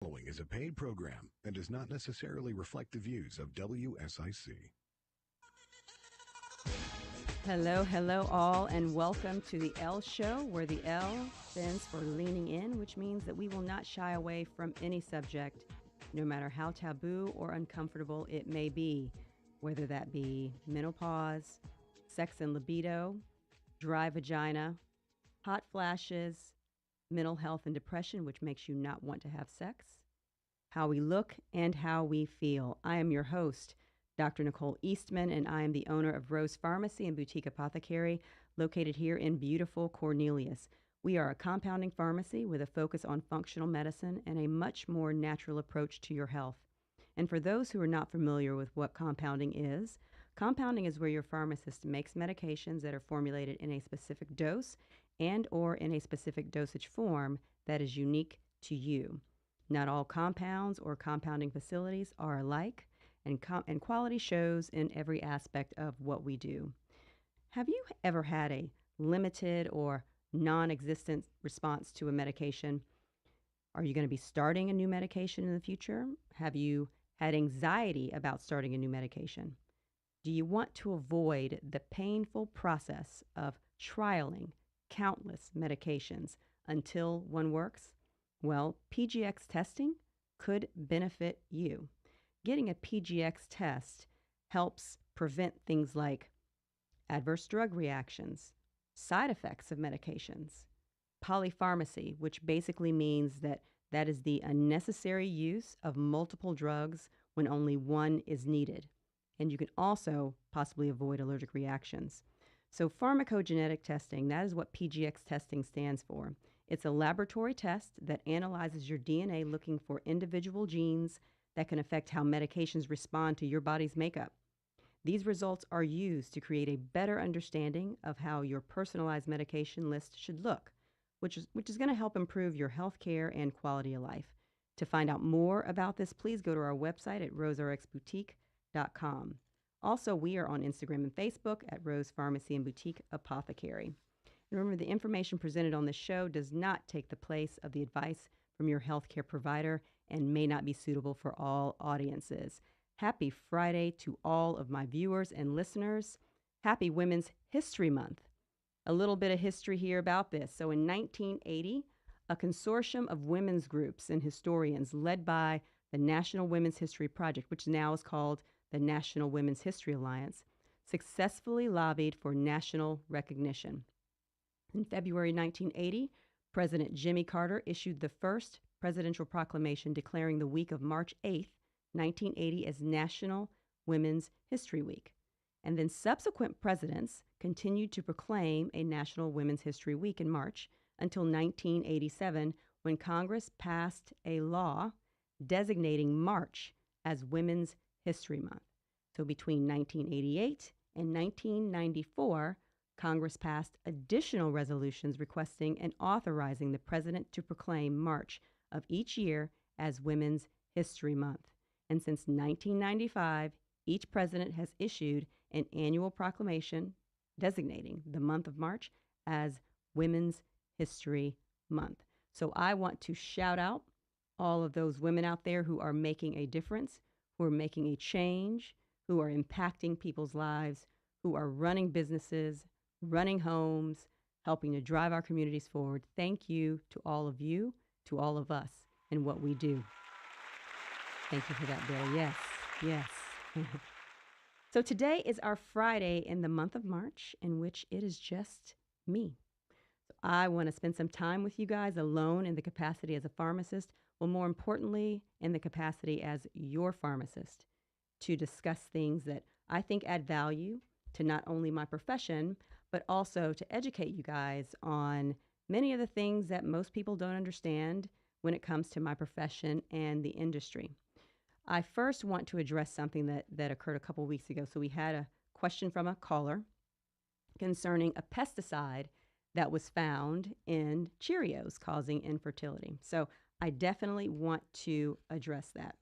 Following is a paid program and does not necessarily reflect the views of WSIC. Hello, hello, all, and welcome to the L Show, where the L stands for leaning in, which means that we will not shy away from any subject, no matter how taboo or uncomfortable it may be, whether that be menopause, sex and libido, dry vagina, hot flashes, mental health and depression, which makes you not want to have sex, how we look, and how we feel. I am your host, Dr. Nicole Eastman, and I am the owner of Rose Pharmacy and Boutique Apothecary, located here in beautiful Cornelius. We are a compounding pharmacy with a focus on functional medicine and a much more natural approach to your health. And for those who are not familiar with what compounding is where your pharmacist makes medications that are formulated in a specific dose and or in a specific dosage form that is unique to you. Not all compounds or compounding facilities are alike, and quality shows in every aspect of what we do. Have you ever had a limited or non-existent response to a medication? Are you going to be starting a new medication in the future? Have you had anxiety about starting a new medication? Do you want to avoid the painful process of trialing countless medications until one works? Well, PGX testing could benefit you. Getting a PGX test helps prevent things like adverse drug reactions, side effects of medications, polypharmacy, which basically means that is the unnecessary use of multiple drugs when only one is needed. And you can also possibly avoid allergic reactions. So pharmacogenetic testing, that is what PGX testing stands for. It's a laboratory test that analyzes your DNA looking for individual genes that can affect how medications respond to your body's makeup. These results are used to create a better understanding of how your personalized medication list should look, which is going to help improve your health care and quality of life. To find out more about this, please go to our website at roserxboutique.com. Also, we are on Instagram and Facebook at Rose Pharmacy and Boutique Apothecary. And remember, the information presented on this show does not take the place of the advice from your healthcare provider and may not be suitable for all audiences. Happy Friday to all of my viewers and listeners. Happy Women's History Month. A little bit of history here about this. So in 1980, a consortium of women's groups and historians led by the National Women's History Project, which now is called the National Women's History Alliance, successfully lobbied for national recognition. In February 1980, President Jimmy Carter issued the first presidential proclamation declaring the week of March 8th, 1980 as National Women's History Week. And then subsequent presidents continued to proclaim a National Women's History Week in March until 1987, when Congress passed a law designating March as Women's History Month. So between 1988 and 1994, Congress passed additional resolutions requesting and authorizing the president to proclaim March of each year as Women's History Month. And since 1995, each president has issued an annual proclamation designating the month of March as Women's History Month. So I want to shout out all of those women out there who are making a difference, who are making a change, who are impacting people's lives, who are running businesses, running homes, helping to drive our communities forward. Thank you to all of you, to all of us, and what we do. Thank you for that, Bill. Yes, yes. So today is our Friday in the month of March, in which it is just me. So I want to spend some time with you guys alone in the capacity as a pharmacist, well, more importantly, in the capacity as your pharmacist, to discuss things that I think add value to not only my profession, but also to educate you guys on many of the things that most people don't understand when it comes to my profession and the industry. I first want to address something that occurred a couple weeks ago. So we had a question from a caller concerning a pesticide that was found in Cheerios causing infertility. So I definitely want to address that.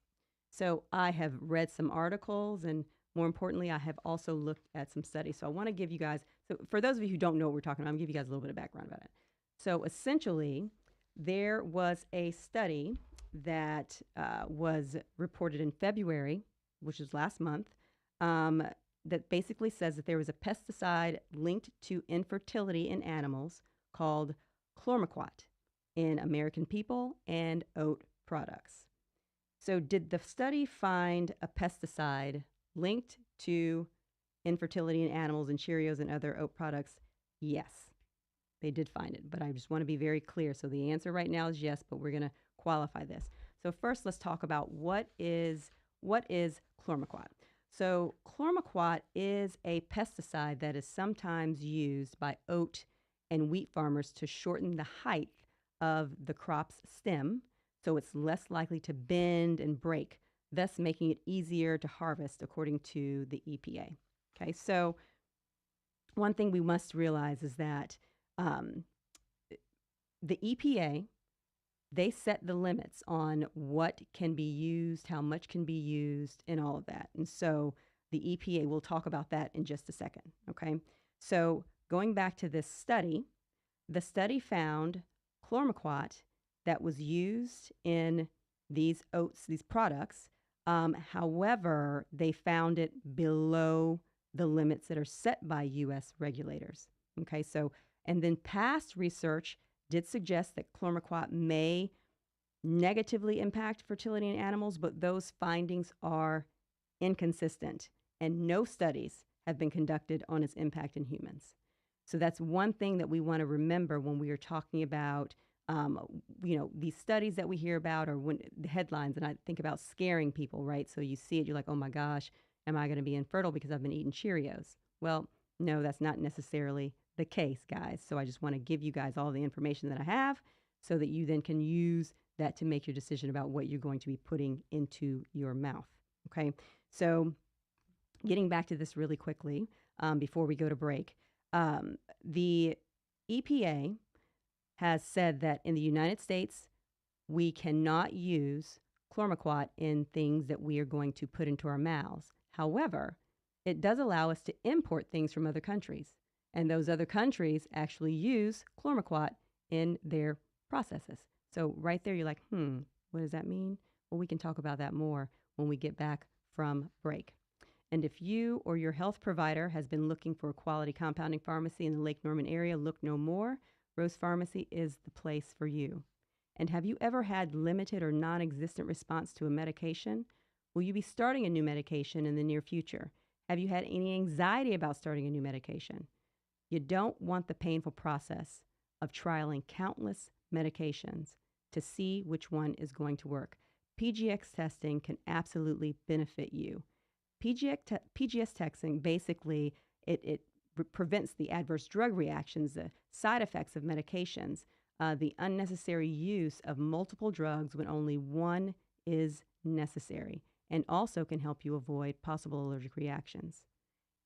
So I have read some articles, and more importantly, I have also looked at some studies. So I want to give you guys, so for those of you who don't know what we're talking about, I'm going to give you guys a little bit of background about it. So essentially, there was a study that was reported in February, which is last month, that basically says that there was a pesticide linked to infertility in animals called chlormequat in American people and oat products. So, did the study find a pesticide linked to infertility in animals and Cheerios and other oat products? Yes, they did find it, but I just want to be very clear. So, the answer right now is yes, but we're going to qualify this. So, first, let's talk about what is chlormequat. So, chlormequat is a pesticide that is sometimes used by oat and wheat farmers to shorten the height of the crop's stem, so it's less likely to bend and break, thus making it easier to harvest, according to the EPA. Okay, so one thing we must realize is that the EPA, they set the limits on what can be used, how much can be used, and all of that. And so the EPA, we'll talk about that in just a second. Okay, so going back to this study, the study found chlormequat that was used in these oats, these products. However, they found it below the limits that are set by U.S. regulators. Okay, so, and then past research did suggest that chlormequat may negatively impact fertility in animals, but those findings are inconsistent, and no studies have been conducted on its impact in humans. So that's one thing that we want to remember when we are talking about, these studies that we hear about, or when the headlines, and I think about scaring people, right? So you see it, you're like, oh my gosh, am I going to be infertile because I've been eating Cheerios? Well, no, that's not necessarily the case, guys. So I just want to give you guys all the information that I have so that you then can use that to make your decision about what you're going to be putting into your mouth. Okay, so getting back to this really quickly before we go to break. The EPA has said that in the United States, we cannot use chlormequat in things that we are going to put into our mouths. However, it does allow us to import things from other countries, and those other countries actually use chlormequat in their processes. So right there, you're like, what does that mean? Well, we can talk about that more when we get back from break. And if you or your health provider has been looking for a quality compounding pharmacy in the Lake Norman area, look no more. Rose Pharmacy is the place for you. And have you ever had limited or non-existent response to a medication? Will you be starting a new medication in the near future? Have you had any anxiety about starting a new medication? You don't want the painful process of trialing countless medications to see which one is going to work. PGX testing can absolutely benefit you. PGS testing, basically, it prevents the adverse drug reactions, the side effects of medications, the unnecessary use of multiple drugs when only one is necessary, and also can help you avoid possible allergic reactions.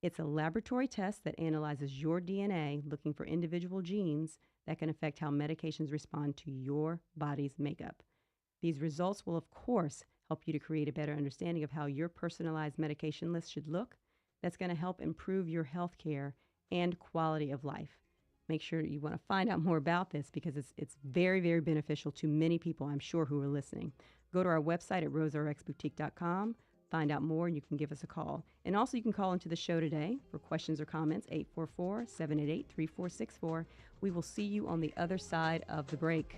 It's a laboratory test that analyzes your DNA, looking for individual genes that can affect how medications respond to your body's makeup. These results will, of course, help you to create a better understanding of how your personalized medication list should look. That's going to help improve your health care and quality of life. Make sure you want to find out more about this because it's very, very beneficial to many people, I'm sure, who are listening. Go to our website at roserxboutique.com. Find out more, and you can give us a call. And also, you can call into the show today for questions or comments, 844-788-3464. We will see you on the other side of the break.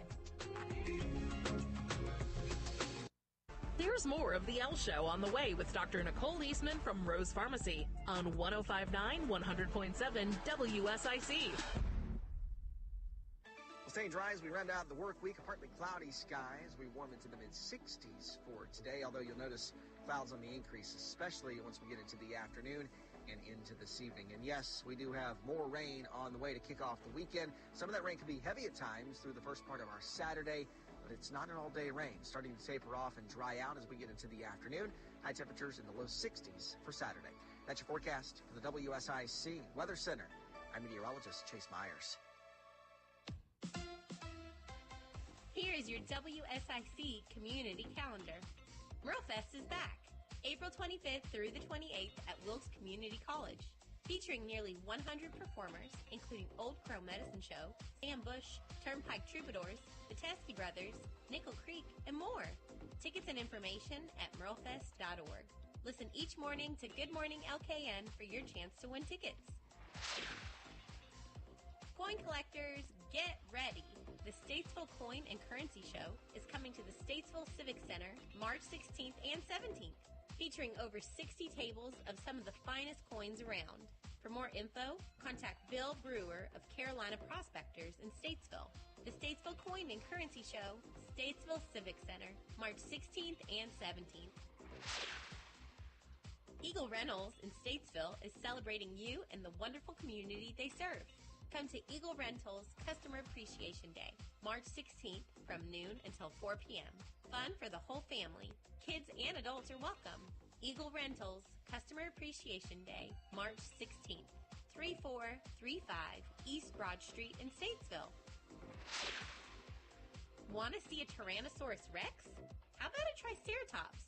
Here's more of The Elle Show on the way with Dr. Nicole Eastman from Rose Pharmacy on 105.9, 100.7 WSIC. Staying dry as we round out the work week. Partly cloudy skies. We warm into the mid-60s for today, although you'll notice clouds on the increase, especially once we get into the afternoon and into this evening. And yes, we do have more rain on the way to kick off the weekend. Some of that rain can be heavy at times through the first part of our Saturday, but it's not an all-day rain. Starting to taper off and dry out as we get into the afternoon. High temperatures in the low 60s for Saturday. That's your forecast for the WSIC Weather Center. I'm meteorologist Chase Myers. Here is your WSIC community calendar. MuralFest is back, April 25th through the 28th at Wilkes Community College. Featuring nearly 100 performers, including Old Crow Medicine Show, Sam Bush, Turnpike Troubadours, the Teskey Brothers, Nickel Creek, and more. Tickets and information at merlefest.org. Listen each morning to Good Morning LKN for your chance to win tickets. Coin collectors, get ready. The Statesville Coin and Currency Show is coming to the Statesville Civic Center March 16th and 17th, featuring over 60 tables of some of the finest coins around. For more info, contact Bill Brewer of Carolina Prospectors in Statesville. The Statesville Coin and Currency Show, Statesville Civic Center, March 16th and 17th. Eagle Rentals in Statesville is celebrating you and the wonderful community they serve. Come to Eagle Rentals Customer Appreciation Day, March 16th from noon until 4 p.m. Fun for the whole family. Kids and adults are welcome. Eagle Rentals Customer Appreciation Day, March 16th, 3435 East Broad Street in Statesville. Want to see a Tyrannosaurus Rex? How about a Triceratops?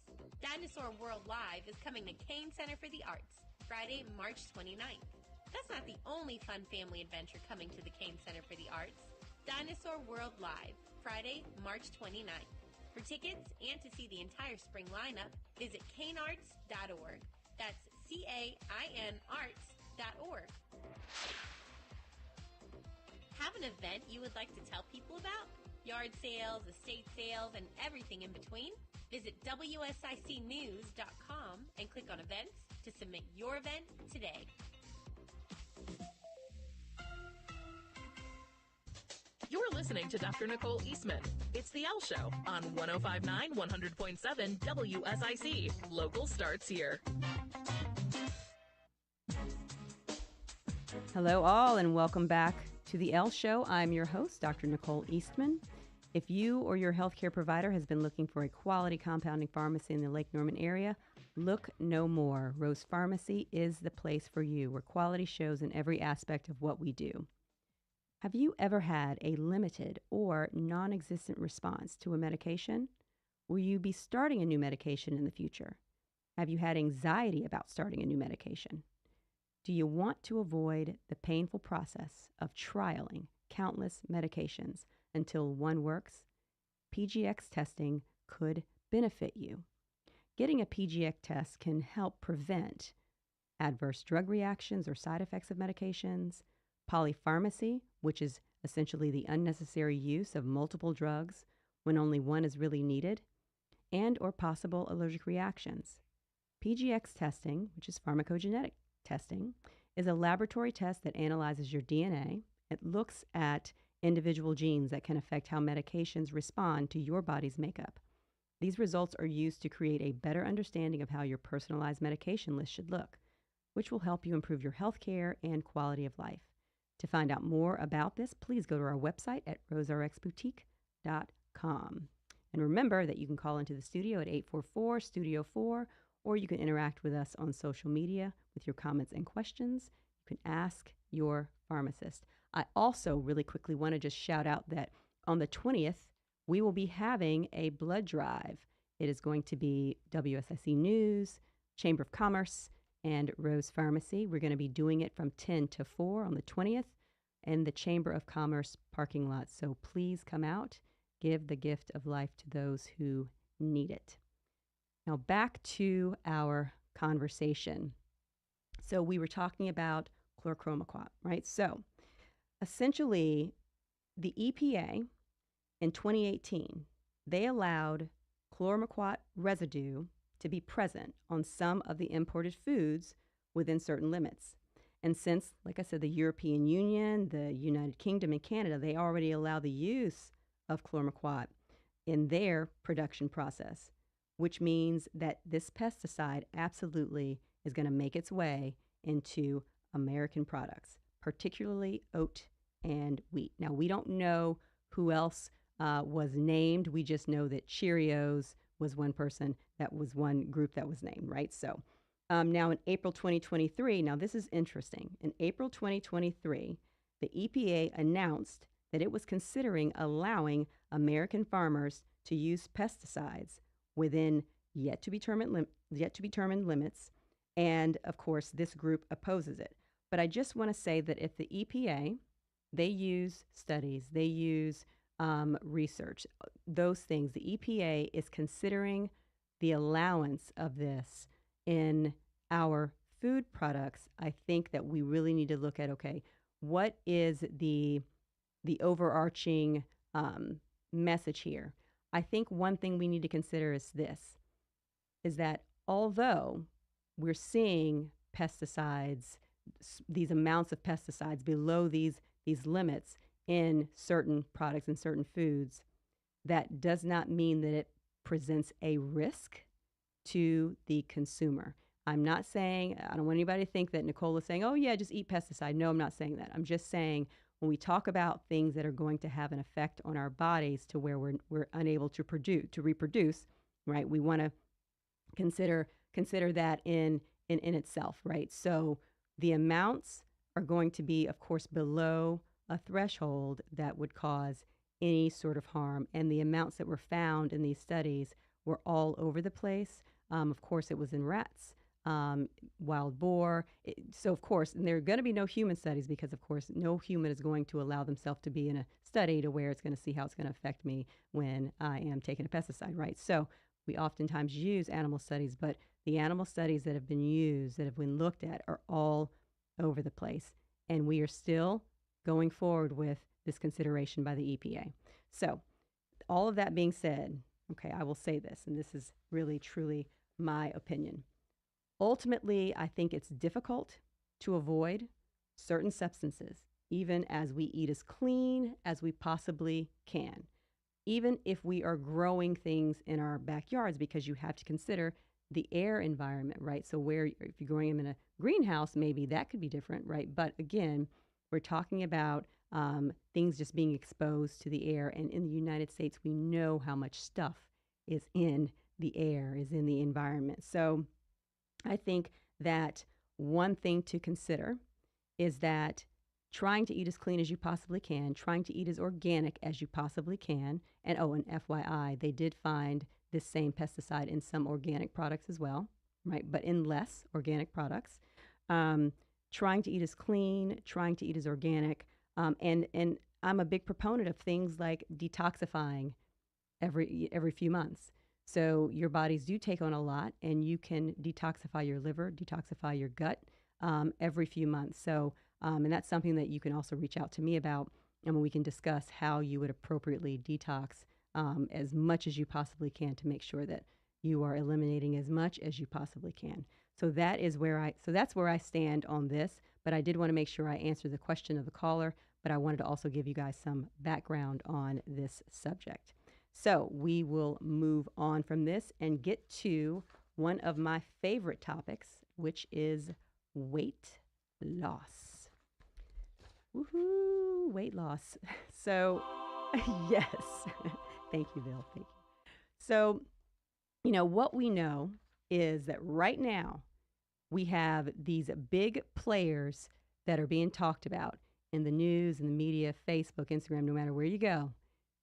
Dinosaur World Live is coming to Kane Center for the Arts, Friday, March 29th. That's not the only fun family adventure coming to the Kane Center for the Arts. Dinosaur World Live, Friday, March 29th. For tickets and to see the entire spring lineup, visit canearts.org. That's CAINarts.org. Have an event you would like to tell people about? Yard sales, estate sales, and everything in between? Visit WSICnews.com and click on events to submit your event today. You're listening to Dr. Nicole Eastman. It's the L Show on 105.9, 100.7 WSIC. Local starts here. Hello, all, and welcome back to the L Show. I'm your host, Dr. Nicole Eastman. If you or your healthcare provider has been looking for a quality compounding pharmacy in the Lake Norman area, look no more. Rose Pharmacy is the place for you, where quality shows in every aspect of what we do. Have you ever had a limited or non-existent response to a medication? Will you be starting a new medication in the future? Have you had anxiety about starting a new medication? Do you want to avoid the painful process of trialing countless medications until one works? PGX testing could benefit you. Getting a PGX test can help prevent adverse drug reactions or side effects of medications, polypharmacy, which is essentially the unnecessary use of multiple drugs when only one is really needed, and or possible allergic reactions. PGX testing, which is pharmacogenetic testing, is a laboratory test that analyzes your DNA. It looks at individual genes that can affect how medications respond to your body's makeup. These results are used to create a better understanding of how your personalized medication list should look, which will help you improve your health care and quality of life. To find out more about this, please go to our website at roserxboutique.com. And remember that you can call into the studio at 844-STUDIO-4, or you can interact with us on social media with your comments and questions. You can ask your pharmacist. I also really quickly want to just shout out that on the 20th, we will be having a blood drive. It is going to be WSIC News, Chamber of Commerce, and Rose Pharmacy. We're going to be doing it from 10 to 4 on the 20th in the Chamber of Commerce parking lot. So please come out, give the gift of life to those who need it. Now back to our conversation. So we were talking about chlorchromaquat, right? So essentially the EPA in 2018, they allowed chlorchromaquat residue to be present on some of the imported foods within certain limits. And since, like I said, the European Union, the United Kingdom, and Canada, they already allow the use of chlorchromaquat in their production process, which means that this pesticide absolutely is going to make its way into American products, particularly oat and wheat. Now, we don't know who else was named. We just know that Cheerios was one person, that was one group that was named, right? So now in April 2023, now this is interesting. In April 2023, the EPA announced that it was considering allowing American farmers to use pesticides within yet to be determined limits. And of course, this group opposes it. But I just want to say that if the EPA, they use studies, they use research, those things, the EPA is considering the allowance of this in our food products. I think that we really need to look at, okay, what is the overarching message here? I think one thing we need to consider is this, is that although we're seeing pesticides, these amounts of pesticides below these limits in certain products and certain foods, that does not mean that it presents a risk to the consumer. I'm not saying, I don't want anybody to think that Nicole is saying, oh yeah, just eat pesticide. No, I'm not saying that. I'm just saying when we talk about things that are going to have an effect on our bodies to where we're unable to reproduce, right? We want to consider that in itself, right? So the amounts are going to be, of course, below a threshold that would cause any sort of harm. And the amounts that were found in these studies were all over the place. Of course, it was in rats, wild boar. So, of course, and there are going to be no human studies because, of course, no human is going to allow themselves to be in a study to where it's going to see how it's going to affect me when I am taking a pesticide, right? So we oftentimes use animal studies, but the animal studies that have been used, that have been looked at, are all over the place. And we are still going forward with this consideration by the EPA. So all of that being said, okay, I will say this, and this is really, truly my opinion. Ultimately, I think it's difficult to avoid certain substances, even as we eat as clean as we possibly can, even if we are growing things in our backyards, because you have to consider the air environment, right? So where, if you're growing them in a greenhouse, maybe that could be different, right? But again, we're talking about things just being exposed to the air. And in the United States, we know how much stuff is in the air, is in the environment. So I think that one thing to consider is that trying to eat as clean as you possibly can, trying to eat as organic as you possibly can. And oh, and FYI, they did find this same pesticide in some organic products as well, right? But in less organic products. Trying to eat as clean, trying to eat as organic. And I'm a big proponent of things like detoxifying every few months. So your bodies do take on a lot, and you can detoxify your liver, detoxify your gut every few months. So, and that's something that you can also reach out to me about, and we can discuss how you would appropriately detox as much as you possibly can to make sure that you are eliminating as much as you possibly can. So that's where I stand on this. But I did want to make sure I answered the question of the caller, but I wanted to also give you guys some background on this subject. So we will move on from this and get to one of my favorite topics, which is weight loss. Woohoo, weight loss. So, yes. Thank you, Bill. Thank you. So, what we know is that right now we have these big players that are being talked about in the news, in the media, Facebook, Instagram, no matter where you go.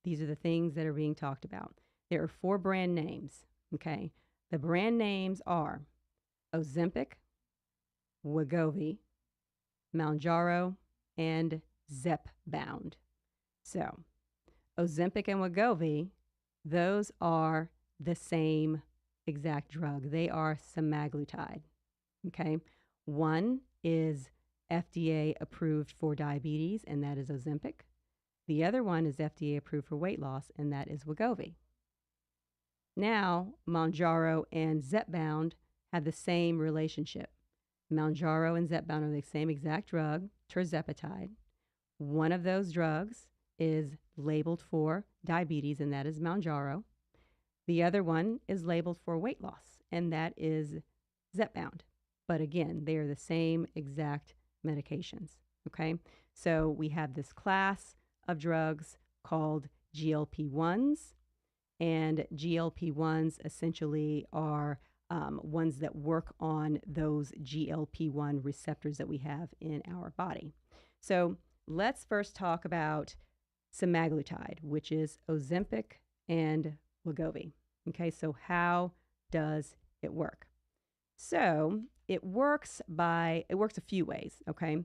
These are the things that are being talked about. There are 4 brand names, okay? The brand names are Ozempic, Wegovy, Mounjaro, and Zepbound. So, Ozempic and Wegovy, those are the same exact drug. They are semaglutide, okay? One is FDA approved for diabetes, and that is Ozempic. The other one is FDA approved for weight loss, and that is Wegovy. Now, Mounjaro and Zepbound have the same relationship. Mounjaro and Zepbound are the same exact drug, tirzepatide. One of those drugs is labeled for diabetes, and that is Mounjaro. The other one is labeled for weight loss, and that is Zepbound. But again, they are the same exact medications, okay? So we have this class of drugs called GLP-1s, and GLP-1s essentially are ones that work on those GLP-1 receptors that we have in our body. So let's first talk about semaglutide, which is Ozempic and Wegovy. Okay, so how does it work? So it works a few ways, okay?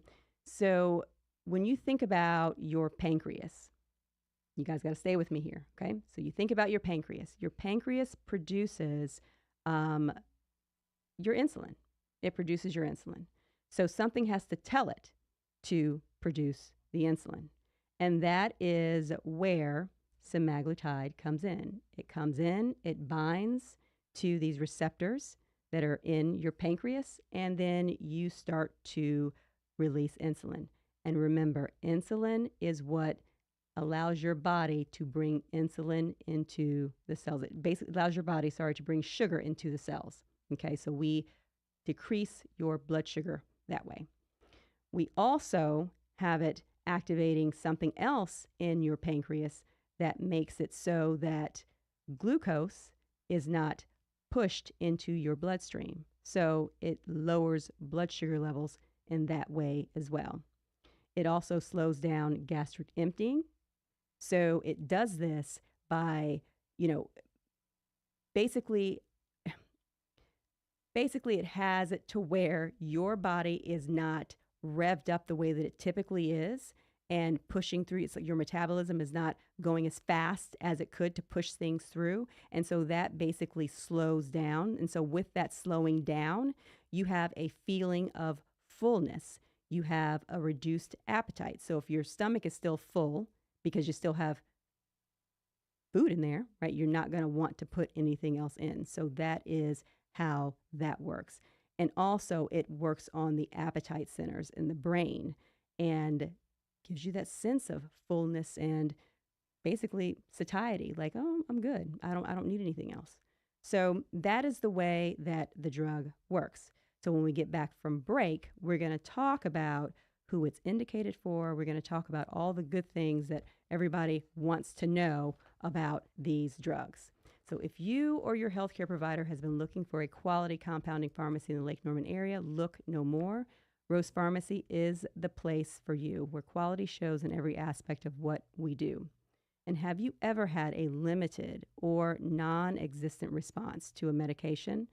So when you think about your pancreas, you guys got to stay with me here, okay? So you think about your pancreas. Your pancreas produces um, your insulin. It produces your insulin. So something has to tell it to produce the insulin. And that is where semaglutide comes in. It comes in, it binds to these receptors that are in your pancreas, and then you start to release insulin. And remember, insulin is what allows your body to bring insulin into the cells. It basically allows your body, to bring sugar into the cells. Okay, so we decrease your blood sugar that way. We also have it activating something else in your pancreas that makes it so that glucose is not pushed into your bloodstream. So it lowers blood sugar levels in that way as well. It also slows down gastric emptying. So it does this by, basically it has it to where your body is not revved up the way that it typically is and pushing through. It's like your metabolism is not going as fast as it could to push things through. And so that basically slows down. And so with that slowing down, you have a feeling of fullness. You have a reduced appetite. So if your stomach is still full because you still have food in there, right, you're not going to want to put anything else in. So that is how that works. And also it works on the appetite centers in the brain and gives you that sense of fullness and basically satiety, like, oh, I'm good. I don't need anything else. So that is the way that the drug works. So when we get back from break, we're going to talk about who it's indicated for. We're going to talk about all the good things that everybody wants to know about these drugs. So if you or your healthcare provider has been looking for a quality compounding pharmacy in the Lake Norman area, look no more. Rose Pharmacy is the place for you, where quality shows in every aspect of what we do. And have you ever had a limited or non-existent response to a medication?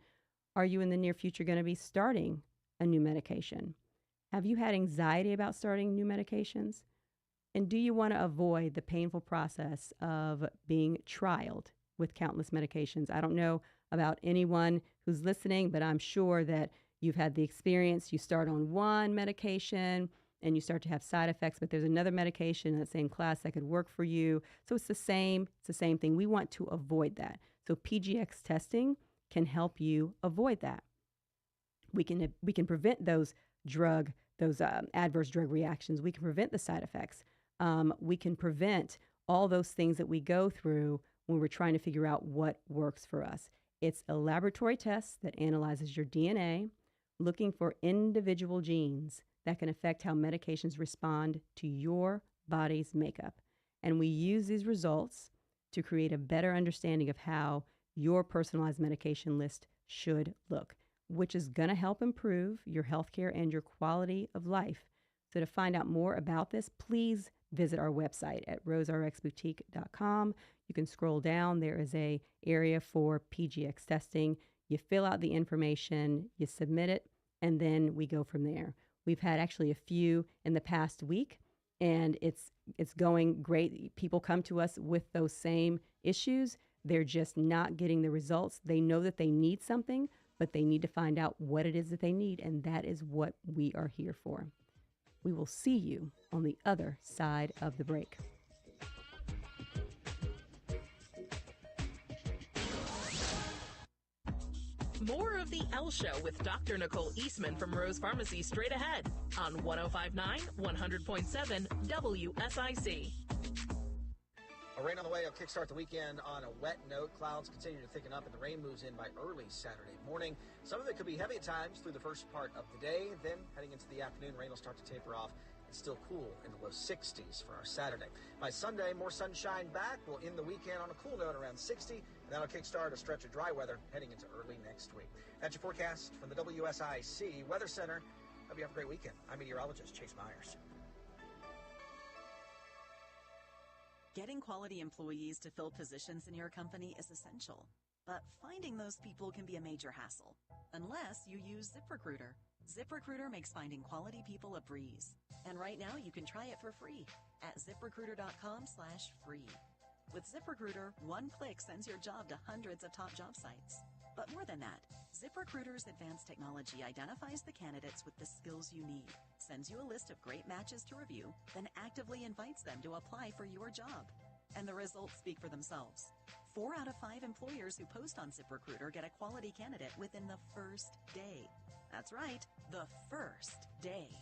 Are you in the near future going to be starting a new medication? Have you had anxiety about starting new medications? And do you want to avoid the painful process of being trialed with countless medications? I don't know about anyone who's listening, but I'm sure that you've had the experience. You start on one medication and you start to have side effects, but there's another medication in that same class that could work for you. So it's the same thing. We want to avoid that. So PGX testing can help you avoid that. We can prevent those adverse drug reactions. We can prevent the side effects. We can prevent all those things that we go through when we're trying to figure out what works for us. It's a laboratory test that analyzes your DNA, looking for individual genes that can affect how medications respond to your body's makeup. And we use these results to create a better understanding of how your personalized medication list should look, which is going to help improve your healthcare and your quality of life. So to find out more about this, please visit our website at roserxboutique.com. You can scroll down. There is a area for PGX testing. You fill out the information, you submit it, and then we go from there. We've had actually a few in the past week, and it's going great. People come to us with those same issues. They're just not getting the results. They know that they need something, but they need to find out what it is that they need, and that is what we are here for. We will see you on the other side of the break. More of the L Show with Dr. Nicole Eastman from Rose Pharmacy straight ahead on 105.9, 100.7 WSIC. Rain on the way. I'll kickstart the weekend on a wet note. Clouds continue to thicken up, and the rain moves in by early Saturday morning. Some of it could be heavy at times through the first part of the day. Then, heading into the afternoon, rain will start to taper off. It's still cool in the low 60s for our Saturday. By Sunday, more sunshine back. We'll end the weekend on a cool note around 60, and that'll kickstart a stretch of dry weather heading into early next week. That's your forecast from the WSIC Weather Center. Hope you have a great weekend. I'm meteorologist Chase Myers. Getting quality employees to fill positions in your company is essential. But finding those people can be a major hassle, unless you use ZipRecruiter. ZipRecruiter makes finding quality people a breeze. And right now you can try it for free at ZipRecruiter.com/free. With ZipRecruiter, one click sends your job to hundreds of top job sites. But more than that, ZipRecruiter's advanced technology identifies the candidates with the skills you need, sends you a list of great matches to review, then actively invites them to apply for your job. And the results speak for themselves. 4 out of 5 employers who post on ZipRecruiter get a quality candidate within the first day. That's right, the first day.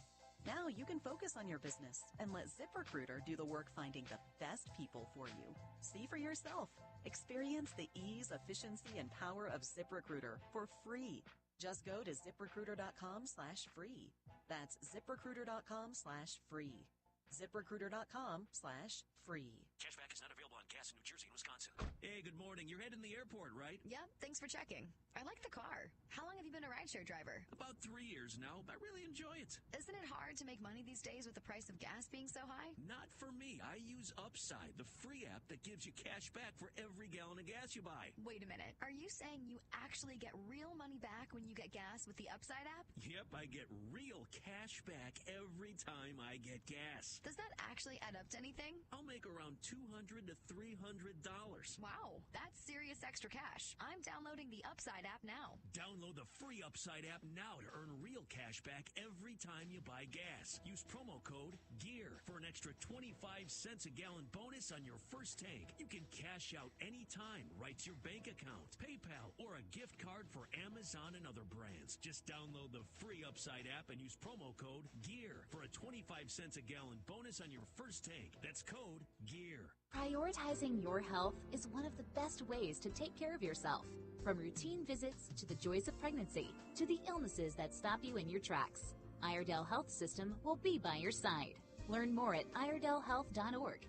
Now you can focus on your business and let ZipRecruiter do the work finding the best people for you. See for yourself. Experience the ease, efficiency, and power of ZipRecruiter for free. Just go to ZipRecruiter.com/free. That's ZipRecruiter.com/free. ZipRecruiter.com/free. Cashback is not available on gas in New Jersey and Wisconsin. Hey, good morning. You're heading to the airport, right? Yep, thanks for checking. I like the car. How long have you been a rideshare driver? About 3 years now. I really enjoy it. Isn't it hard to make money these days with the price of gas being so high? Not for me. I use Upside, the free app that gives you cash back for every gallon of gas you buy. Wait a minute. Are you saying you actually get real money back when you get gas with the Upside app? Yep, I get real cash back every time I get gas. Does that actually add up to anything? I'll make around $200 to $300. Wow, that's serious extra cash. I'm downloading the Upside app now. Download the free Upside app now to earn real cash back every time you buy gas. Use promo code GEAR for an extra 25 cents a gallon bonus on your first tank. You can cash out anytime right to your bank account, PayPal, or a gift card for Amazon and other brands. Just download the free Upside app and use promo code GEAR for a 25 cents a gallon bonus on your first tank. That's code GEAR. Prioritizing your health is one of the best ways to take care of yourself. From routine visits to the joys of pregnancy to the illnesses that stop you in your tracks, Iredell Health System will be by your side. Learn more at iredellhealth.org.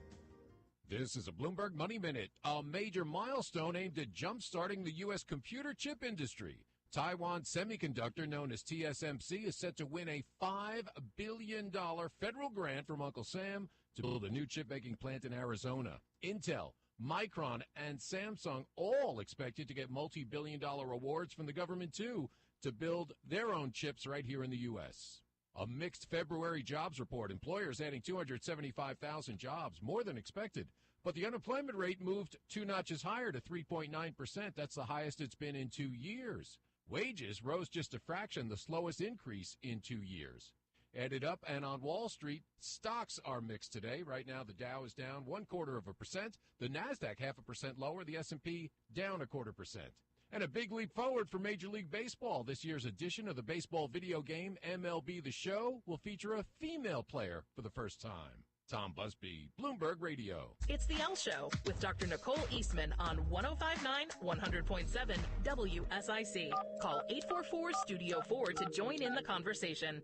This is a Bloomberg Money Minute, a major milestone aimed at jump-starting the U.S. computer chip industry. Taiwan Semiconductor, known as TSMC, is set to win a $5 billion federal grant from Uncle Sam to build a new chip-making plant in Arizona. Intel, Micron, and Samsung all expected to get multi-billion-dollar awards from the government, too, to build their own chips right here in the U.S. A mixed February jobs report. Employers adding 275,000 jobs, more than expected. But the unemployment rate moved 2 notches higher to 3.9%. That's the highest it's been in 2 years. Wages rose just a fraction, the slowest increase in 2 years. Added up, and on Wall Street, stocks are mixed today. Right now, the Dow is down 0.25%. The NASDAQ 0.5% lower. The S&P down 0.25%. And a big leap forward for Major League Baseball. This year's edition of the baseball video game MLB The Show will feature a female player for the first time. Tom Busby, Bloomberg Radio. It's the L Show with Dr. Nicole Eastman on 105.9, 100.7 WSIC. Call 844-STUDIO-4 to join in the conversation.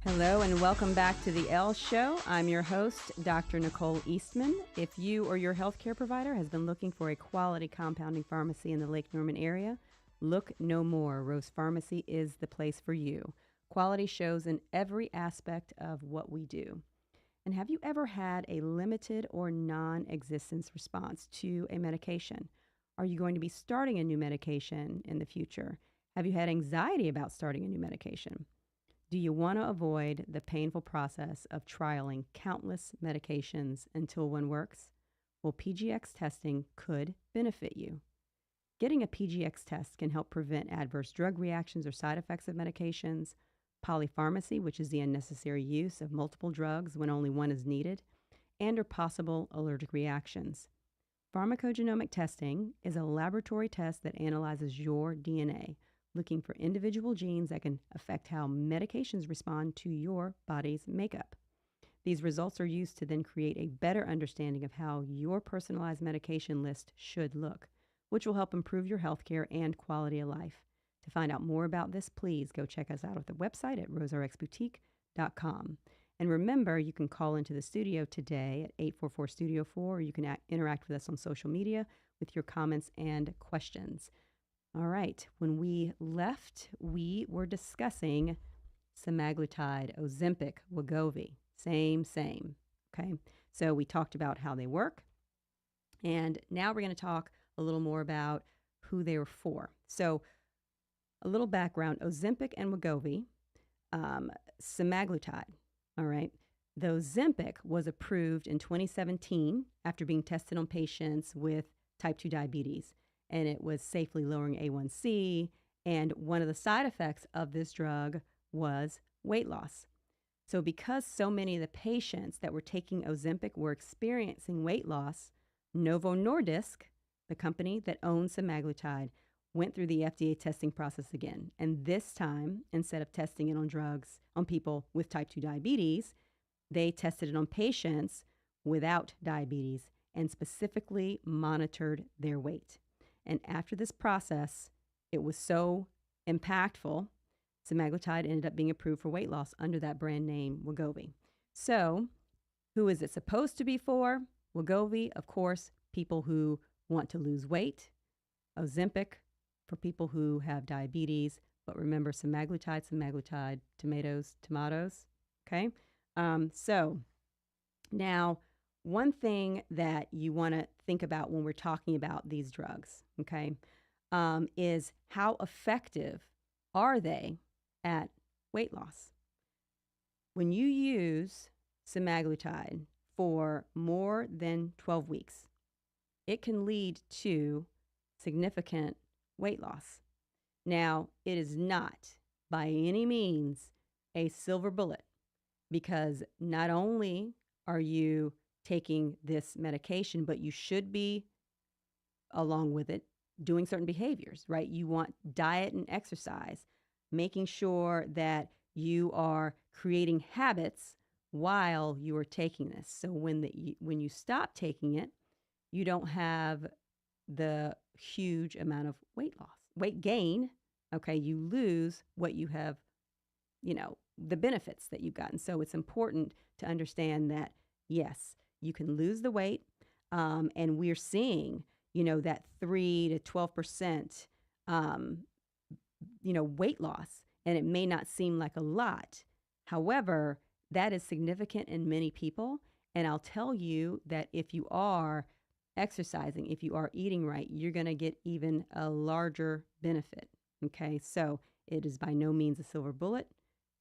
Hello and welcome back to the L Show. I'm your host, Dr. Nicole Eastman. If you or your healthcare provider has been looking for a quality compounding pharmacy in the Lake Norman area, look no more. Rose Pharmacy is the place for you. Quality shows in every aspect of what we do. And have you ever had a limited or non-existence response to a medication? Are you going to be starting a new medication in the future? Have you had anxiety about starting a new medication? Do you want to avoid the painful process of trialing countless medications until one works? Well, PGX testing could benefit you. Getting a PGX test can help prevent adverse drug reactions or side effects of medications, polypharmacy, which is the unnecessary use of multiple drugs when only one is needed, and or possible allergic reactions. Pharmacogenomic testing is a laboratory test that analyzes your DNA, looking for individual genes that can affect how medications respond to your body's makeup. These results are used to then create a better understanding of how your personalized medication list should look, which will help improve your healthcare and quality of life. To find out more about this, please go check us out at the website at roserxboutique.com. And remember, you can call into the studio today at 844-STUDIO-4, or you can interact with us on social media with your comments and questions. All right, when we left, we were discussing semaglutide, Ozempic, Wegovy. Same. Okay, so we talked about how they work. And now we're going to talk a little more about who they were for. So, a little background: Ozempic and Wegovy, semaglutide. All right. The Ozempic was approved in 2017 after being tested on patients with type 2 diabetes, and it was safely lowering A1C. And one of the side effects of this drug was weight loss. So, because so many of the patients that were taking Ozempic were experiencing weight loss, Novo Nordisk, the company that owns semaglutide, went through the FDA testing process again. And this time, instead of testing it on people with type 2 diabetes, they tested it on patients without diabetes and specifically monitored their weight. And after this process, it was so impactful, semaglutide ended up being approved for weight loss under that brand name, Wegovy. So, who is it supposed to be for? Wegovy, of course, people who want to lose weight. Ozempic, for people who have diabetes. But remember, semaglutide, tomatoes. Okay? So, now, one thing that you want to think about when we're talking about these drugs, okay, is how effective are they at weight loss? When you use semaglutide for more than 12 weeks, it can lead to significant weight loss. Now, it is not by any means a silver bullet, because not only are you taking this medication, but you should be, along with it, doing certain behaviors, right? You want diet and exercise, making sure that you are creating habits while you are taking this. So when you stop taking it, you don't have the huge amount of weight gain. Okay, you lose what you have, the benefits that you've gotten. So it's important to understand that, yes, you can lose the weight, and we're seeing, that 3 to 12%, weight loss, and it may not seem like a lot. However, that is significant in many people. And I'll tell you that if you are exercising, if you are eating right, you're going to get even a larger benefit. Okay, so it is by no means a silver bullet.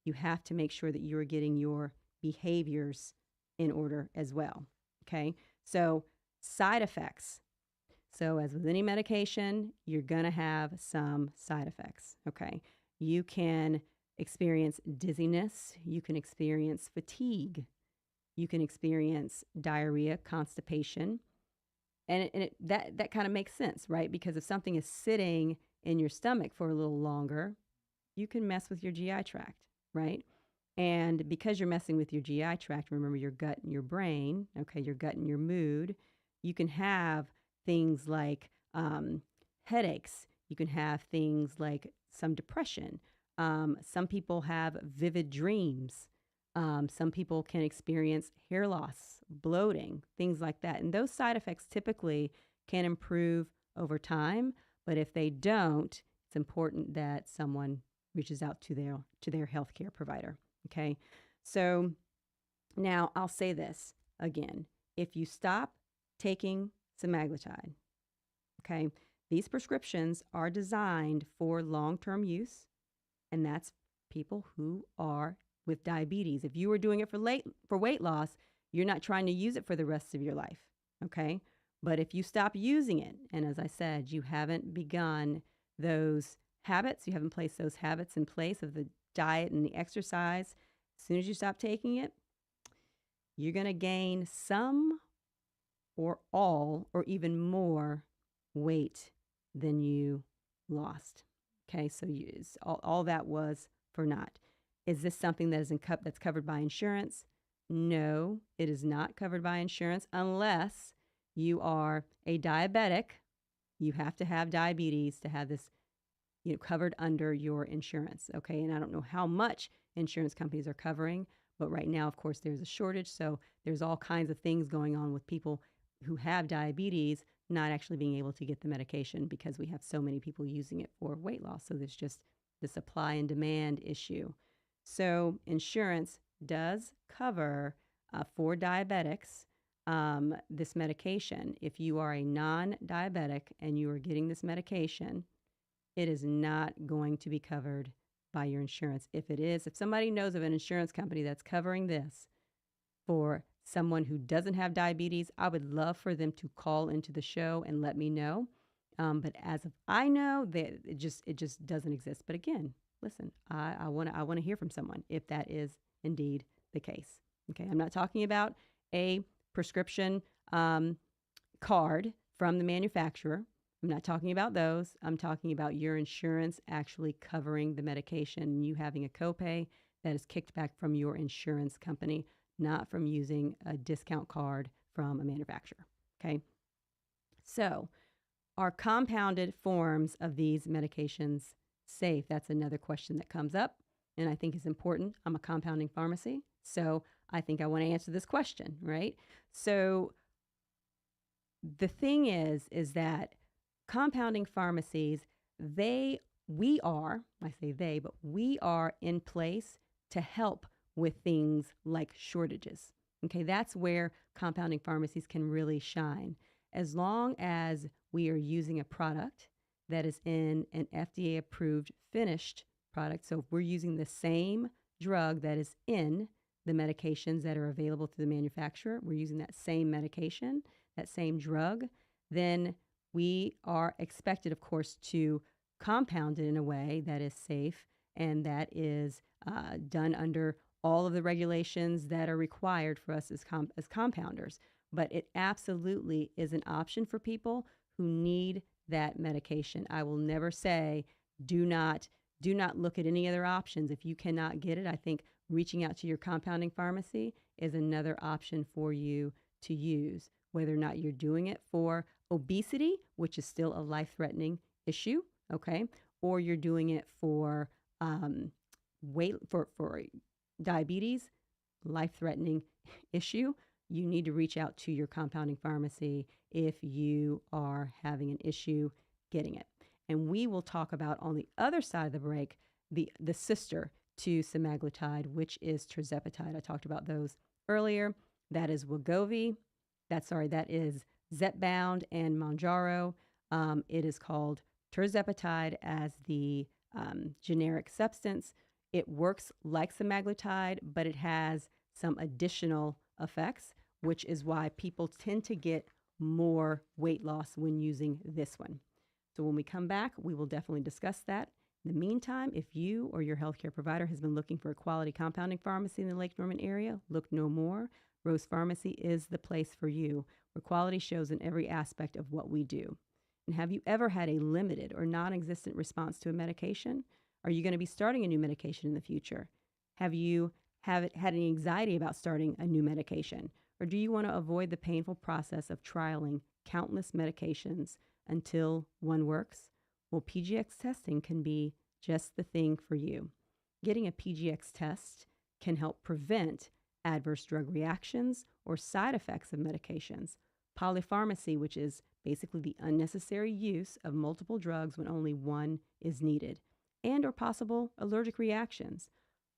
You have to make sure that you are getting your behaviors in order as well. Okay, so side effects. So as with any medication, you're going to have some side effects. Okay, you can experience dizziness, you can experience fatigue, you can experience diarrhea, constipation. And that kind of makes sense, right? Because if something is sitting in your stomach for a little longer, you can mess with your GI tract, right? And because you're messing with your GI tract, remember your gut and your brain, okay, your gut and your mood, you can have things like headaches. You can have things like some depression. Some people have vivid dreams. Some people can experience hair loss, bloating, things like that. And those side effects typically can improve over time. But if they don't, it's important that someone reaches out to their healthcare provider. Okay. So now I'll say this again. If you stop taking semaglutide, okay, these prescriptions are designed for long-term use, and that's people who are with diabetes. If you were doing it for weight loss, you're not trying to use it for the rest of your life, okay? But if you stop using it, and as I said, you haven't begun those habits, you haven't placed those habits in place of the diet and the exercise, as soon as you stop taking it, you're going to gain some or all or even more weight than you lost. Okay, so all that was for naught. Is this something that that's covered by insurance? No, it is not covered by insurance unless you are a diabetic. You have to have diabetes to have this, covered under your insurance. Okay, and I don't know how much insurance companies are covering, but right now, of course, there's a shortage. So there's all kinds of things going on with people who have diabetes not actually being able to get the medication because we have so many people using it for weight loss. So there's just the supply and demand issue. So insurance does cover for diabetics this medication, if you are a non-diabetic and you are getting this medication, it is not going to be covered by your insurance. If it is, if somebody knows of an insurance company that's covering this for someone who doesn't have diabetes, I would love for them to call into the show and let me know. But as of I know, that it just doesn't exist. But again, listen, I want to hear from someone if that is indeed the case. Okay, I'm not talking about a prescription card from the manufacturer. I'm not talking about those. I'm talking about your insurance actually covering the medication and you having a copay that is kicked back from your insurance company, not from using a discount card from a manufacturer. Okay. So, are compounded forms of these medications safe? That's another question that comes up and I think is important. I'm a compounding pharmacy, so I think I want to answer this question, right? So, the thing is that compounding pharmacies, we are in place to help with things like shortages. Okay, that's where compounding pharmacies can really shine. As long as we are using a product that is in an FDA approved finished product. So if we're using the same drug that is in the medications that are available through the manufacturer, we're using that same medication, that same drug, then we are expected, of course, to compound it in a way that is safe and that is done under all of the regulations that are required for us as compounders. But it absolutely is an option for people who need that medication. I will never say do not look at any other options. If you cannot get it, I think reaching out to your compounding pharmacy is another option for you to use, whether or not you're doing it for obesity, which is still a life-threatening issue, okay, or you're doing it for for diabetes, life-threatening issue. You need to reach out to your compounding pharmacy if you are having an issue getting it. And we will talk about on the other side of the break the sister to semaglutide, which is tirzepatide. I talked about those earlier. That is Wegovy. That is Zepbound and Mounjaro. It is called tirzepatide as the generic substance. It works like semaglutide, but it has some additional effects, which is why people tend to get more weight loss when using this one. So when we come back, we will definitely discuss that. In the meantime, if you or your healthcare provider has been looking for a quality compounding pharmacy in the Lake Norman area, look no more. Rose Pharmacy is the place for you, where quality shows in every aspect of what we do. And have you ever had a limited or non-existent response to a medication? Are you going to be starting a new medication in the future? Have you had any anxiety about starting a new medication? Or do you want to avoid the painful process of trialing countless medications until one works? Well, PGX testing can be just the thing for you. Getting a PGX test can help prevent adverse drug reactions or side effects of medications. Polypharmacy, which is basically the unnecessary use of multiple drugs when only one is needed, and or possible allergic reactions.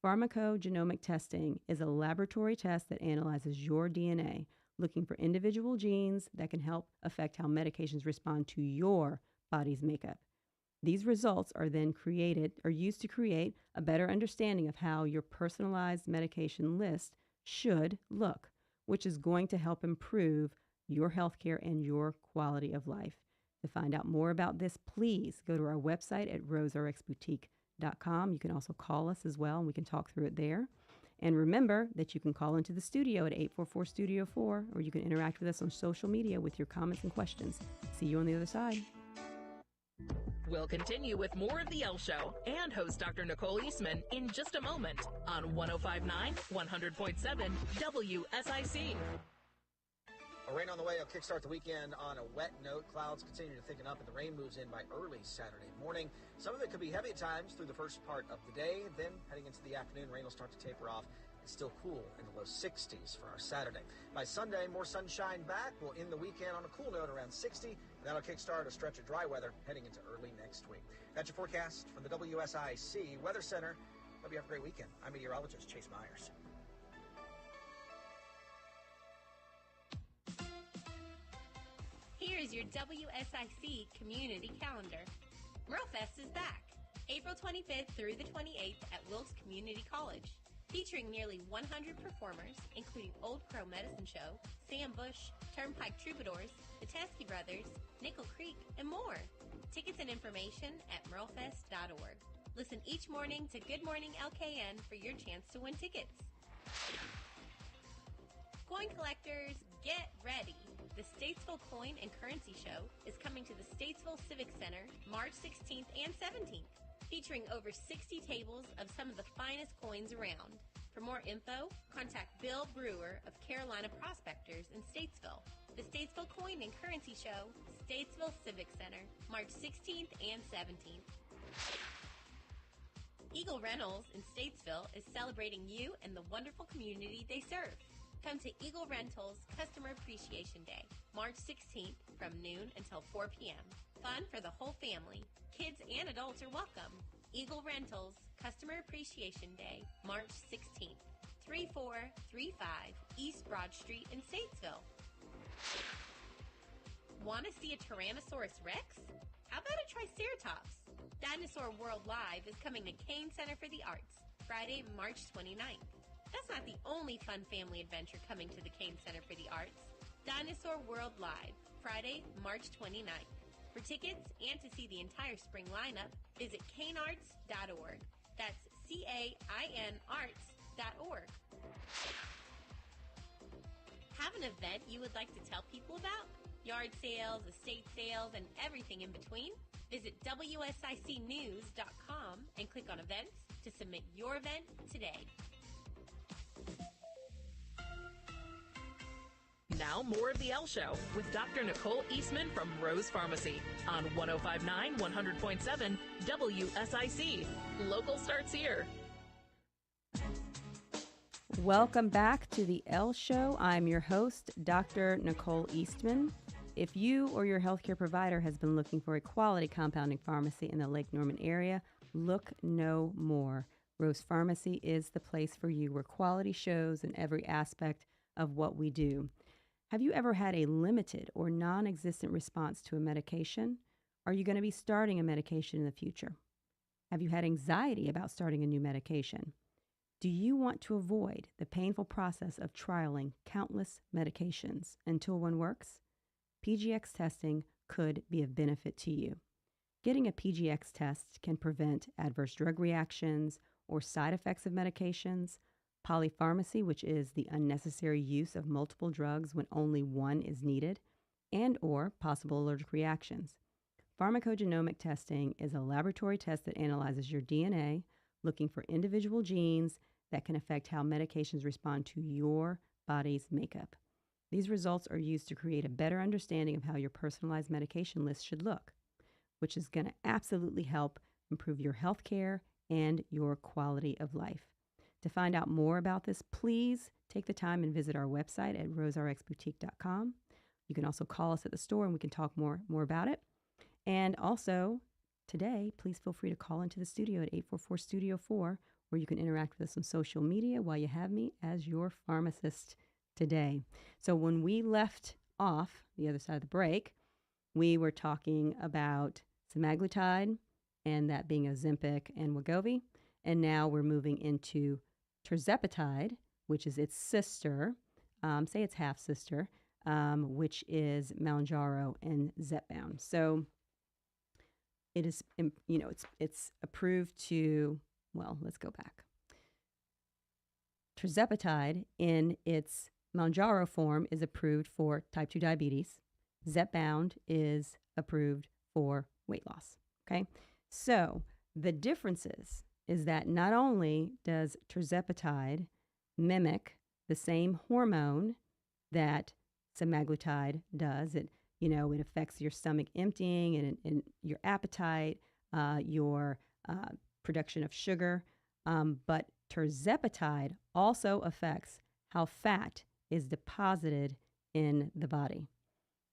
Pharmacogenomic testing is a laboratory test that analyzes your DNA, looking for individual genes that can help affect how medications respond to your body's makeup. These results are then used to create a better understanding of how your personalized medication list should look, which is going to help improve your healthcare and your quality of life. To find out more about this, please go to our website at roserxboutique.com. You can also call us as well, and we can talk through it there. And remember that you can call into the studio at 844-STUDIO-4, or you can interact with us on social media with your comments and questions. See you on the other side. We'll continue with more of The Elle Show and host Dr. Nicole Eastman in just a moment on 105.9, 100.7 WSIC. Rain on the way. I'll kickstart the weekend on a wet note. Clouds continue to thicken up, and the rain moves in by early Saturday morning. Some of it could be heavy at times through the first part of the day. Then, heading into the afternoon, rain will start to taper off. It's still cool in the low 60s for our Saturday. By Sunday, more sunshine back. We'll end the weekend on a cool note around 60. And that'll kickstart a stretch of dry weather heading into early next week. That's your forecast from the WSIC Weather Center. Hope you have a great weekend. I'm meteorologist Chase Myers. here is your WSIC community calendar. MuralFest is back, April 25th through the 28th at Wilkes Community College, featuring nearly 100 performers, including Old Crow Medicine Show, Sam Bush, Turnpike Troubadours, the Teskey Brothers, Nickel Creek, and more. Tickets and information at muralfest.org. Listen each morning to Good Morning LKN for your chance to win tickets. Coin collectors, get ready. The Statesville Coin and Currency Show is coming to the Statesville Civic Center March 16th and 17th, featuring over 60 tables of some of the finest coins around. For more info, contact Bill Brewer of Carolina Prospectors in Statesville. The Statesville Coin and Currency Show, Statesville Civic Center, March 16th and 17th. Eagle Rentals in Statesville is celebrating you and the wonderful community they serve. Come to Eagle Rentals Customer Appreciation Day, March 16th from noon until 4 p.m. Fun for the whole family. Kids and adults are welcome. Eagle Rentals Customer Appreciation Day, March 16th, 3435 East Broad Street in Statesville. Want to see a Tyrannosaurus Rex? How about a Triceratops? Dinosaur World Live is coming to Kane Center for the Arts, Friday, March 29th. That's not the only fun family adventure coming to the Kane Center for the Arts. Dinosaur World Live, Friday, March 29th. For tickets and to see the entire spring lineup, visit canearts.org. That's CAIN arts.org. Have an event you would like to tell people about? Yard sales, estate sales, and everything in between? Visit WSICnews.com and click on events to submit your event today. Now, more of The Elle Show with Dr. Nicole Eastman from Rose Pharmacy on 105.9, 100.7 WSIC. Local starts here. Welcome back to The Elle Show. I'm your host, Dr. Nicole Eastman. If you or your healthcare provider has been looking for a quality compounding pharmacy in the Lake Norman area, look no more. Rose Pharmacy is the place for you, where quality shows in every aspect of what we do. Have you ever had a limited or non-existent response to a medication? Are you going to be starting a medication in the future? Have you had anxiety about starting a new medication? Do you want to avoid the painful process of trialing countless medications until one works? PGX testing could be of benefit to you. Getting a PGX test can prevent adverse drug reactions or side effects of medications, polypharmacy, which is the unnecessary use of multiple drugs when only one is needed, and or possible allergic reactions. Pharmacogenomic testing is a laboratory test that analyzes your DNA, looking for individual genes that can affect how medications respond to your body's makeup. These results are used to create a better understanding of how your personalized medication list should look, which is going to absolutely help improve your health care and your quality of life. To find out more about this, please take the time and visit our website at roserxboutique.com. You can also call us at the store and we can talk more about it. And also, today, please feel free to call into the studio at 844-STUDIO-4, where you can interact with us on social media while you have me as your pharmacist today. So when we left off the other side of the break, we were talking about semaglutide and that being Ozempic and Wegovy. And now we're moving into tirzepatide, which is its sister, say its half-sister, which is Mounjaro and Zepbound. So it is, it's approved to, well, let's go back. Tirzepatide in its Mounjaro form is approved for type 2 diabetes. Zepbound is approved for weight loss. Okay, so the differences is that not only does tirzepatide mimic the same hormone that semaglutide does, it affects your stomach emptying and your appetite, your production of sugar, but tirzepatide also affects how fat is deposited in the body.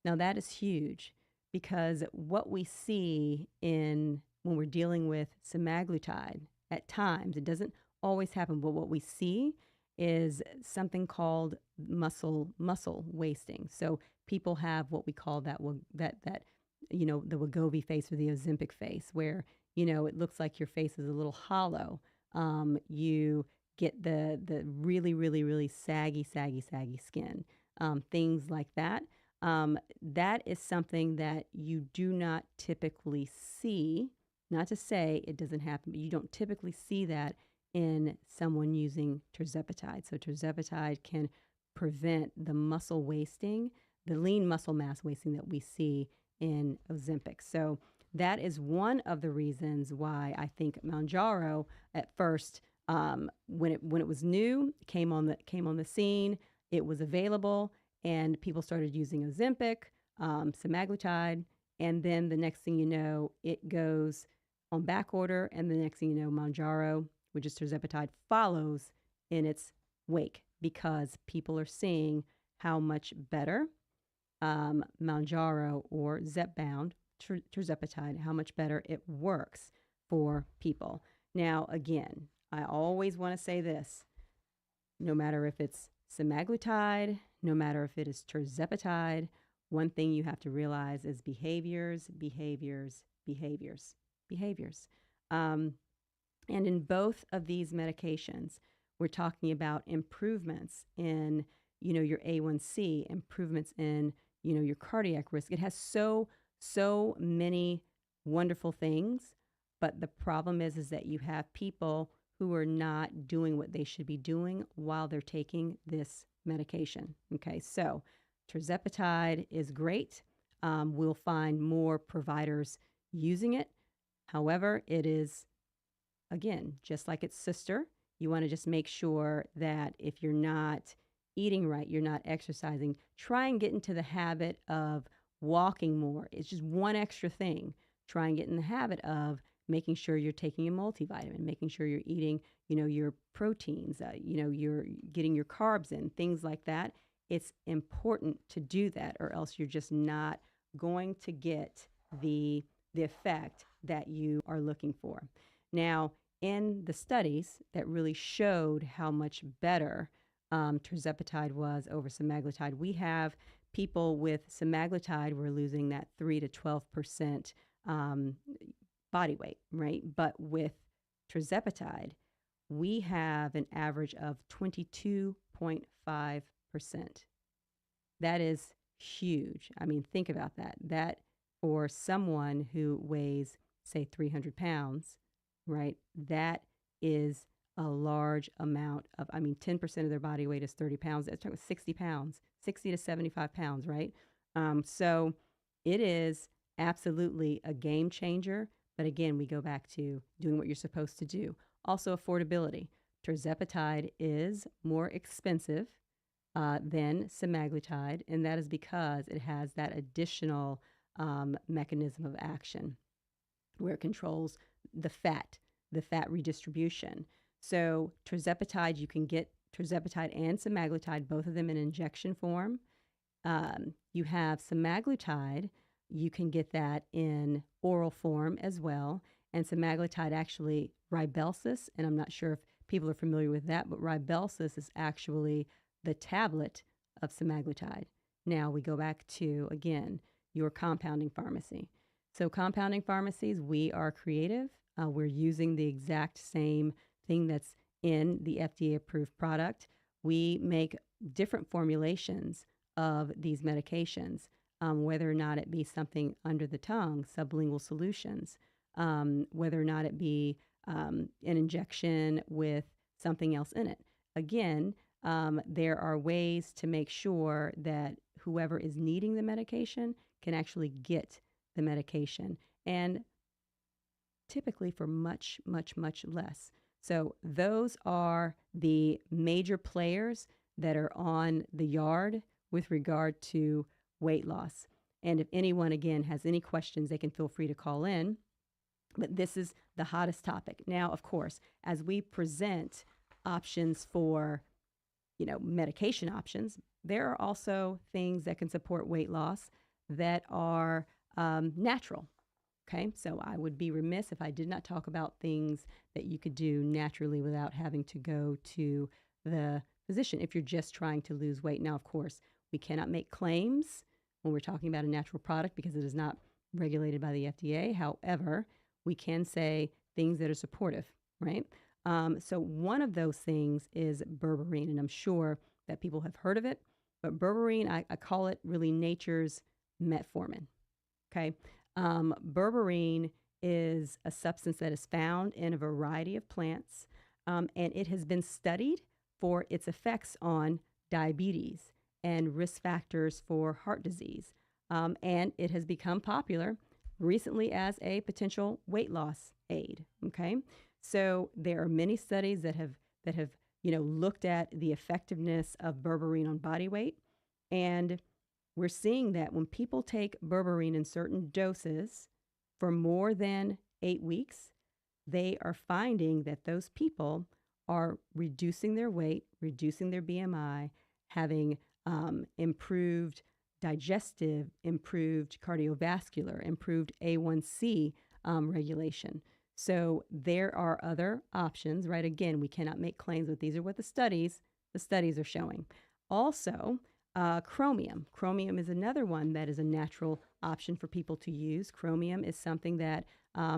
Now that is huge, because what we see when we're dealing with semaglutide, at times, it doesn't always happen, but what we see is something called muscle wasting. So people have what we call that the Wegovy face or the Ozempic face, where it looks like your face is a little hollow. You get the really, really, really saggy skin, things like that. That is something that you do not typically see. Not to say it doesn't happen, but you don't typically see that in someone using tirzepatide. So tirzepatide can prevent the muscle wasting, the lean muscle mass wasting that we see in Ozempic. So that is one of the reasons why I think Mounjaro at first, when it was new, came on the scene, it was available, and people started using Ozempic, semaglutide, and then the next thing you know, it goes on back order, and the next thing you know, Mounjaro, which is tirzepatide, follows in its wake because people are seeing how much better Mounjaro or Zepbound, tirzepatide, how much better it works for people. Now, again, I always want to say this. No matter if it's semaglutide, no matter if it is tirzepatide, one thing you have to realize is behaviors. And in both of these medications, we're talking about improvements in, your A1C, improvements in, your cardiac risk. It has so many wonderful things, but the problem is that you have people who are not doing what they should be doing while they're taking this medication. Okay, so tirzepatide is great. We'll find more providers using it. However, it is, again, just like its sister. You want to just make sure that if you're not eating right, you're not exercising, try and get into the habit of walking more. It's just one extra thing. Try and get in the habit of making sure you're taking a multivitamin, making sure you're eating, your proteins, you're getting your carbs in, things like that. It's important to do that, or else you're just not going to get the effect that you are looking for. Now, in the studies that really showed how much better tirzepatide was over semaglutide, we have people with semaglutide were losing that 3 to 12% body weight, right? But with tirzepatide, we have an average of 22.5%. That is huge. I mean, think about that. That for someone who weighs, say, 300 pounds, right? That is a large amount of, 10% of their body weight is 30 pounds. That's 60 pounds, 60 to 75 pounds, right? So it is absolutely a game changer. But again, we go back to doing what you're supposed to do. Also, affordability. Tirzepatide is more expensive than semaglutide, and that is because it has that additional mechanism of action where it controls the fat redistribution. So tirzepatide, you can get tirzepatide and semaglutide, both of them in injection form. You have semaglutide, you can get that in oral form as well. And semaglutide, actually, Rybelsus, and I'm not sure if people are familiar with that, but Rybelsus is actually the tablet of semaglutide. Now we go back to, again, your compounding pharmacy. So compounding pharmacies, we are creative. We're using the exact same thing that's in the FDA-approved product. We make different formulations of these medications, whether or not it be something under the tongue, sublingual solutions, whether or not it be an injection with something else in it. Again, there are ways to make sure that whoever is needing the medication can actually get the medication, and typically for much, much, much less. So those are the major players that are on the yard with regard to weight loss. And if anyone, again, has any questions, they can feel free to call in. But this is the hottest topic. Now, of course, as we present options for, medication options, there are also things that can support weight loss that are natural. Okay, so I would be remiss if I did not talk about things that you could do naturally without having to go to the physician if you're just trying to lose weight. Now, of course, we cannot make claims when we're talking about a natural product because it is not regulated by the FDA. However, we can say things that are supportive, right? So one of those things is berberine, and I'm sure that people have heard of it. But berberine, I call it really nature's metformin, okay? Berberine is a substance that is found in a variety of plants, and it has been studied for its effects on diabetes and risk factors for heart disease. And it has become popular recently as a potential weight loss aid, okay? So there are many studies that have looked at the effectiveness of berberine on body weight, and we're seeing that when people take berberine in certain doses for more than 8 weeks, they are finding that those people are reducing their weight, reducing their BMI, having improved digestive, improved cardiovascular, improved A1C regulation. So there are other options, right? Again, we cannot make claims, but these are what the studies are showing. Also, chromium. Chromium is another one that is a natural option for people to use. Chromium is something that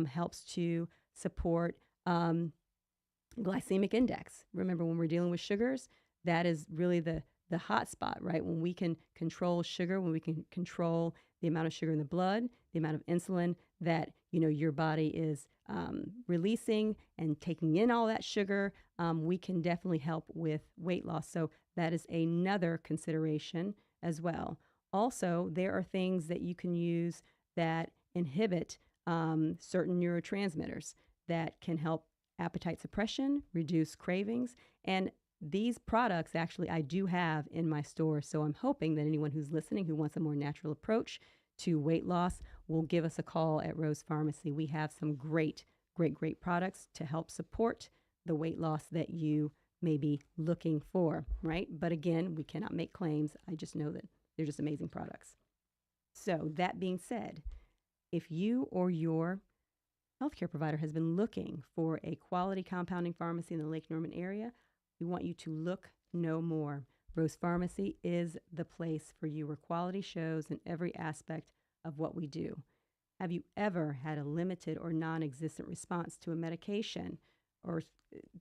helps to support glycemic index. Remember, when we're dealing with sugars, that is really the hot spot, right? When we can control sugar, when we can control the amount of sugar in the blood, the amount of insulin that your body is releasing and taking in all that sugar, we can definitely help with weight loss. So that is another consideration as well. Also, there are things that you can use that inhibit certain neurotransmitters that can help appetite suppression, reduce cravings, and these products actually I do have in my store. So I'm hoping that anyone who's listening who wants a more natural approach to weight loss will give us a call at Rose Pharmacy. We have some great products to help support the weight loss that you may be looking for, right? But again, we cannot make claims. I just know that they're just amazing products. So that being said, if you or your healthcare provider has been looking for a quality compounding pharmacy in the Lake Norman area, we want you to look no more. Rose Pharmacy is the place for you, where quality shows in every aspect of what we do. Have you ever had a limited or non-existent response to a medication or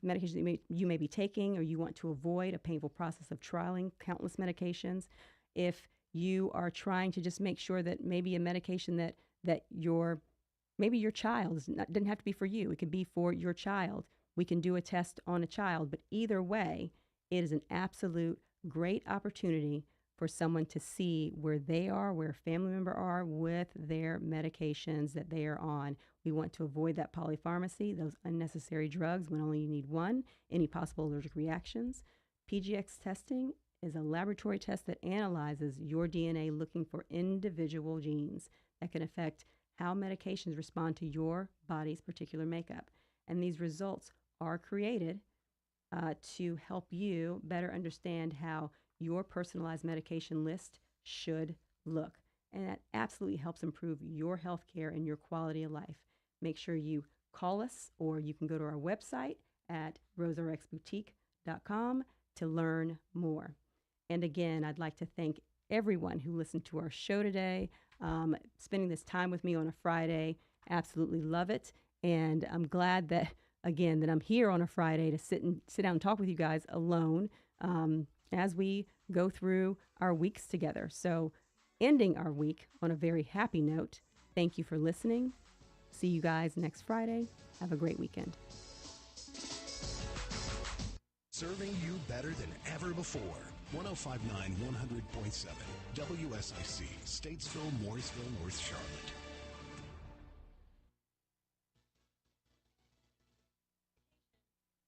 medication that you may be taking, or you want to avoid a painful process of trialing countless medications? If you are trying to just make sure that maybe a medication that maybe your child doesn't have to be for you, it could be for your child. We can do a test on a child, but either way, it is an absolute great opportunity for someone to see where they are, where a family member are with their medications that they are on. We want to avoid that polypharmacy, those unnecessary drugs when only you need one, any possible allergic reactions. PGX testing is a laboratory test that analyzes your DNA looking for individual genes that can affect how medications respond to your body's particular makeup. And these results are created to help you better understand how your personalized medication list should look. And that absolutely helps improve your health care and your quality of life. Make sure you call us, or you can go to our website at roserxboutique.com to learn more. And again, I'd like to thank everyone who listened to our show today, spending this time with me on a Friday. Absolutely love it. And I'm glad that, again, that I'm here on a Friday to sit down and talk with you guys alone as we go through our weeks together. So ending our week on a very happy note. Thank you for listening. See you guys next Friday. Have a great weekend. Serving you better than ever before. 105.9, 100.7. WSIC, Statesville, Morrisville, North Charlotte.